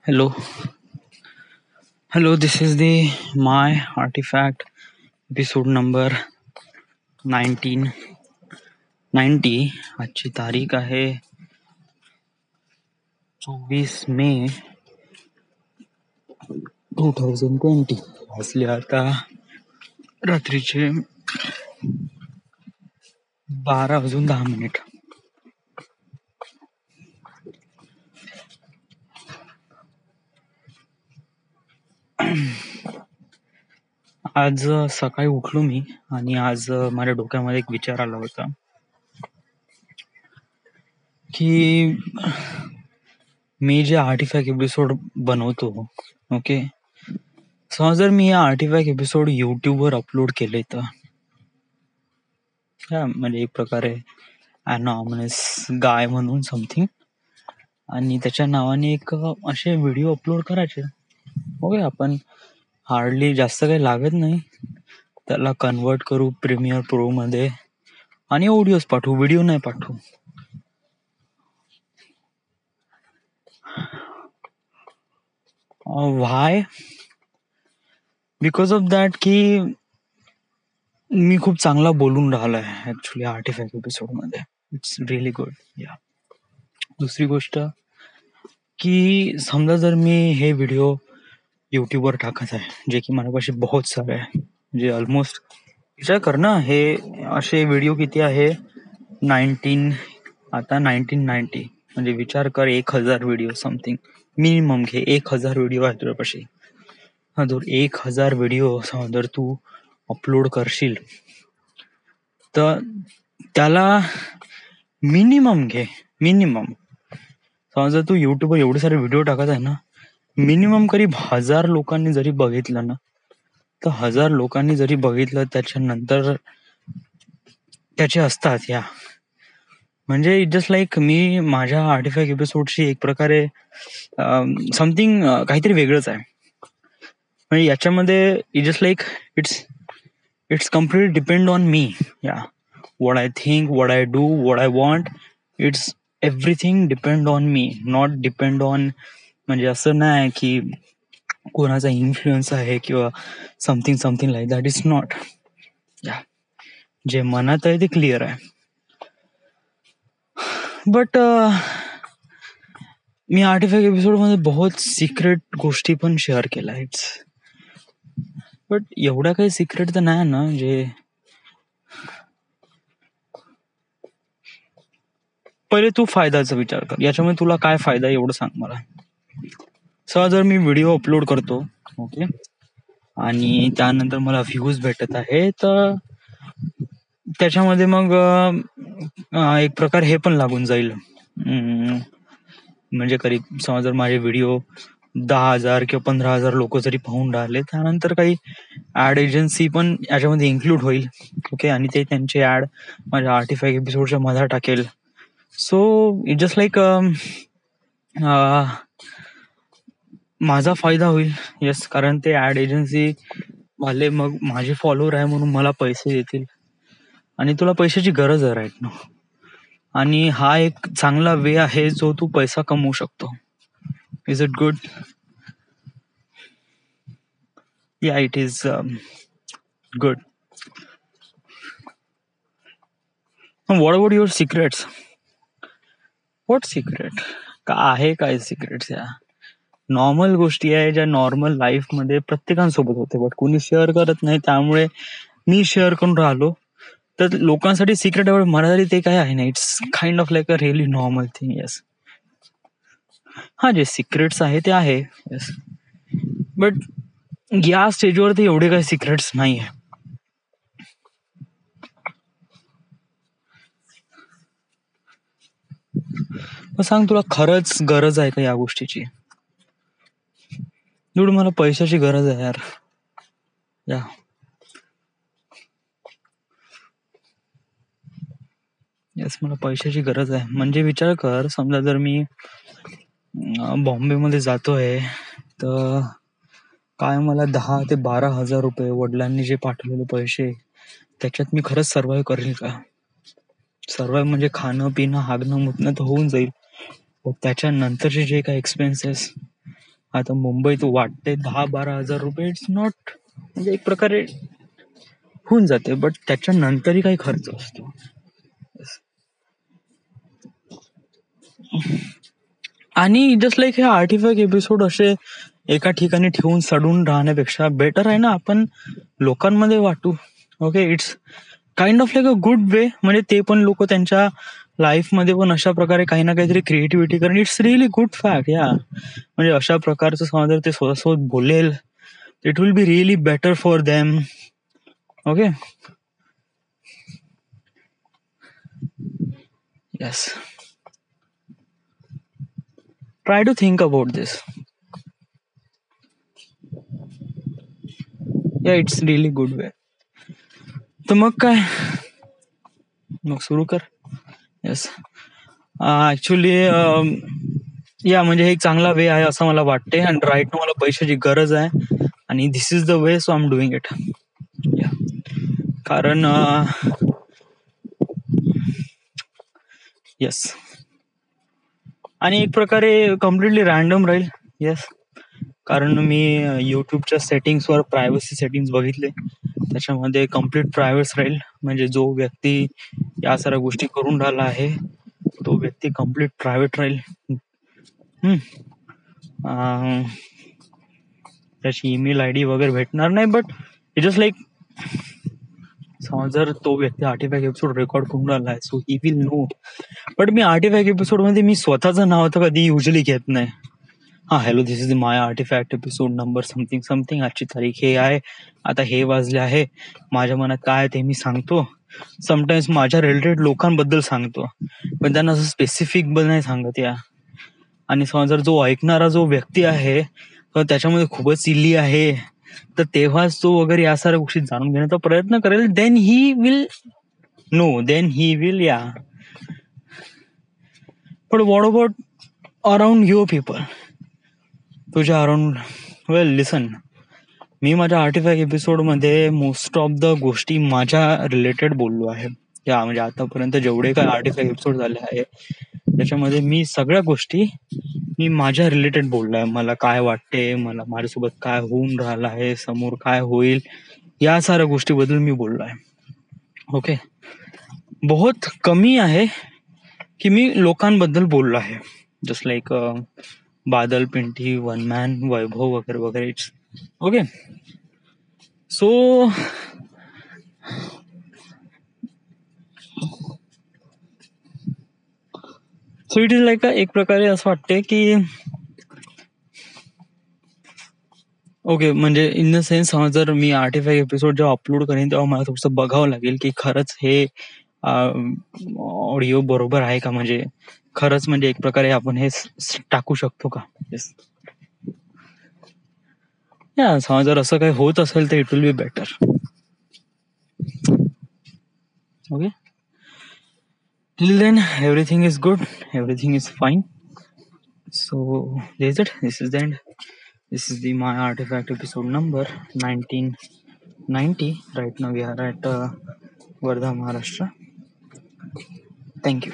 Hello, hello. This is the my artifact episode number 1990. आजची तारीख आहे 24 मे 2020. वाजले आता रात्रीचे 12:10. आज सकाळी उठलो मी आणि आज माझ्या डोक्यामध्ये एक विचार आला होता की मी जे आर्टिफॅक्ट एपिसोड बनवतो, ओके, समजा जर मी या आर्टिफॅक्ट एपिसोड युट्यूबवर अपलोड केले तर म्हणजे एक प्रकारे अनॉनिमस गाय म्हणून समथिंग, आणि त्याच्या नावाने एक असे व्हिडिओ अपलोड करायचे. ओके, आपण हार्डली जास्त काही लागत नाही, त्याला कन्वर्ट करू प्रीमियर प्रो मध्ये आणि ऑडिओज पाठवू, व्हिडिओ नाही पाठवू. व्हाय? बिकॉज ऑफ दॅट की मी खूप चांगला बोलून राहिलोय ऍक्च्युली आर्टिफॅक्ट एपिसोड मध्ये. It's really good. या दुसरी गोष्ट की समजा जर मी हे व्हिडिओ युट्यूबवर टाकत आहे, जे की माझ्यापाशी बहुत सारे आहे, म्हणजे ऑलमोस्ट विचार कर ना, हे असे व्हिडिओ किती आहे, 1990, म्हणजे विचार कर 1000 व्हिडिओ समथिंग मिनिमम घे. 1000 व्हिडिओ आहे तुझ्यापाशी. हा, जर 1000 व्हिडिओ जर तू अपलोड करशील तर त्याला मिनिमम घे, मिनिमम समजा तू युट्यूबवर एवढे सारे व्हिडिओ टाकत आहे ना, मिनिमम करीब 1000 लोकांनी जरी बघितलं ना, तर 1000 लोकांनी जरी बघितलं त्याच्यानंतर त्याचे असतात या, म्हणजे जस्ट लाईक मी माझ्या आर्टिफॅक्ट एपिसोडची एक प्रकारे समथिंग काहीतरी वेगळंच आहे. म्हणजे याच्यामध्ये just like it's complete depend on me. या, what I think, what I do, what I want, it's everything depend on me, not depend on, म्हणजे असं नाही की कोणाचा इन्फ्लुएन्स आहे किंवा something something like that. Is not. या, जे मनात आहे ते क्लिअर आहे. बट मी आर्टिफॅक्ट एपिसोड मध्ये बहुत सिक्रेट गोष्टी पण शेअर केल्या आहेत. बट एवढ्या काही सिक्रेट तर नाही ना, जे पहिले तू फायद्याचा विचार कर. याच्यामध्ये तुला काय फायदा एवढं सांग मला. जर मी व्हिडिओ अपलोड करतो, ओके, आणि त्यानंतर मला व्ह्यूज भेटत आहे, तर त्याच्यामध्ये मग एक प्रकार हे पण लागून जाईल, म्हणजे करीब समजा जर माझे व्हिडिओ 10,000 किंवा 15,000 लोक जरी पाहून राहिले, त्यानंतर काही ऍड एजन्सी पण याच्यामध्ये इन्क्लूड होईल, ओके, आणि ते त्यांचे ऍड माझ्या आर्टिफॅक्ट एपिसोडच्या मध्ये टाकेल. सो इट जस्ट लाईक माझा फायदा होईल. येस, कारण ते ऍड एजन्सी वाले मग माझे फॉलोअर आहे म्हणून मला पैसे देतील, आणि तुला पैशाची गरज आहे राईट ना, आणि हा एक चांगला वे आहे जो तू पैसा कमवू शकतो. Is it good? Yeah, it is good. What about your secrets? What secret? का आहे काय सिक्रेट्स? या नॉर्मल गोष्टी आहे ज्या नॉर्मल लाईफ मध्ये प्रत्येकांसोबत होते, बट कोणी शेअर करत नाही, त्यामुळे मी शेअर करून राहिलो. तर लोकांसाठी सिक्रेट मराठी ते काय आहे ना, it's kind of like a really normal thing. Yes, हा, जे सिक्रेट्स आहे ते आहे. येस, बट या स्टेजवर ते एवढे काही सिक्रेट्स नाही आहे. सांग, तुला खरंच गरज आहे का या गोष्टीची? दुड, मला पैशाची गरज आहे यार. या, येस, मला पैशाची गरज आहे. म्हणजे विचार कर, समजा जर मी बॉम्बे मध्ये जातोय, तर काय मला 10 ते 12,000 रुपये वडिलांनी जे पाठवलेले पैसे, त्याच्यात मी खरंच सर्व्हाइव्ह करेल का? सर्व्हाइव्ह म्हणजे खाणं पिणं हागणं मुतणं तर होऊन जाईल, त्याच्यानंतरचे जे काही एक्सपेन्सेस, आता मुंबईत वाटते 10-12 हजार रुपये, इट्स नॉट, म्हणजे एक प्रकारे होऊन जाते, बट त्याच्यानंतरही काही खर्च असतो. आणि जस्ट लाईक हे आर्टिफॅक्ट एपिसोड असे एका ठिकाणी ठेवून सडून राहण्यापेक्षा बेटर आहे ना आपण लोकांमध्ये वाटू. Okay, it's kind of like a good way, म्हणजे ते पण लोक त्यांच्या लाईफमध्ये पण अशा प्रकारे काही ना काहीतरी क्रिएटिव्हिटी करण. It's really good fact yeah, म्हणजे अशा प्रकारचं समज ते स्वतःसोबत बोलेल, it will be really better for them. Okay, yes, try to think about this. Yeah, it's really good way. तर मग काय, मग सुरू कर. येस, ऍक्च्युली या म्हणजे हे एक चांगला वे आहे असं मला वाटते. अँड राईट ना मला पैशाची गरज आहे आणि this is the way, so I am doing it. Yeah, कारण येस, आणि एक प्रकारे कम्प्लिटली रॅन्डम राहील. येस, कारण मी युट्यूबच्या सेटिंग्सवर प्रायव्हसी सेटिंग्स बघितले, त्याच्यामध्ये कम्प्लीट प्रायव्हेट राहील. म्हणजे जो व्यक्ती या साऱ्या गोष्टी करून राहिला आहे तो व्यक्ती कम्प्लीट प्रायव्हेट राहील. त्याची ईमेल आय डी वगैरे भेटणार नाही, बट इट जस्ट लाईक समज जर तो व्यक्ती आर्टिफॅक्ट एपिसोड रेकॉर्ड करून राहिला आहे, so he will know. But मी आर्टिफॅक्ट एपिसोड मध्ये मी स्वतःचं नाव तर कधी युजली घेत नाही. हा, hello, this is my artefact episode number something something, आजची तारीख हे आहे, आता हे वाजले आहे, माझ्या मनात काय ते मी सांगतो. समटाइम्स माझ्या रिलेटेड लोकांबद्दल सांगतो, पण त्यांना असं स्पेसिफिक नाही सांगत या. आणि समज जर जो ऐकणारा जो व्यक्ती आहे तर त्याच्यामध्ये खूपच सिली आहे, तर तेव्हाच तो वगैरे या साऱ्या गोष्टी जाणून घेण्याचा प्रयत्न करेल. Then he will know, then he will ya. पण what about around your people, तुझ्या अराउंड? वेल लिसन, मी माझ्या आर्टिफॅक्ट एपिसोडमध्ये मोस्ट ऑफ द गोष्टी माझ्या रिलेटेड बोललो आहे. या म्हणजे आतापर्यंत जेवढे काय आर्टिफॅक्ट एपिसोड झाले आहे त्याच्यामध्ये मी सगळ्या गोष्टी मी माझ्या रिलेटेड बोललो आहे. मला काय वाटते, मला माझ्यासोबत काय होऊन राहिलं आहे, समोर काय होईल, या साऱ्या गोष्टीबद्दल मी बोललो आहे. ओके, बहुत कमी आहे की मी लोकांबद्दल बोललो आहे, just like Badal, Pinty, one man, Vaibhav वगैरे वगैरे. It's okay, so it is like एक प्रकारे असं वाटते की ओके, म्हणजे इन द सेन्स जर मी आर्टिफॅक्ट एपिसोड जेव्हा अपलोड करेन तेव्हा मला थोडंसं बघावं लागेल की खरंच हे ऑडिओ बरोबर आहे का, म्हणजे खरंच म्हणजे एक प्रकारे आपण हे टाकू शकतो का. येस, या समज जर असं काही होत असेल तर it will be better. Okay, till then everything is good, everything is fine. So this is it. This is the end. This is the My Artifact episode number 1990. Right now we are at Wardha, Maharashtra. Thank you.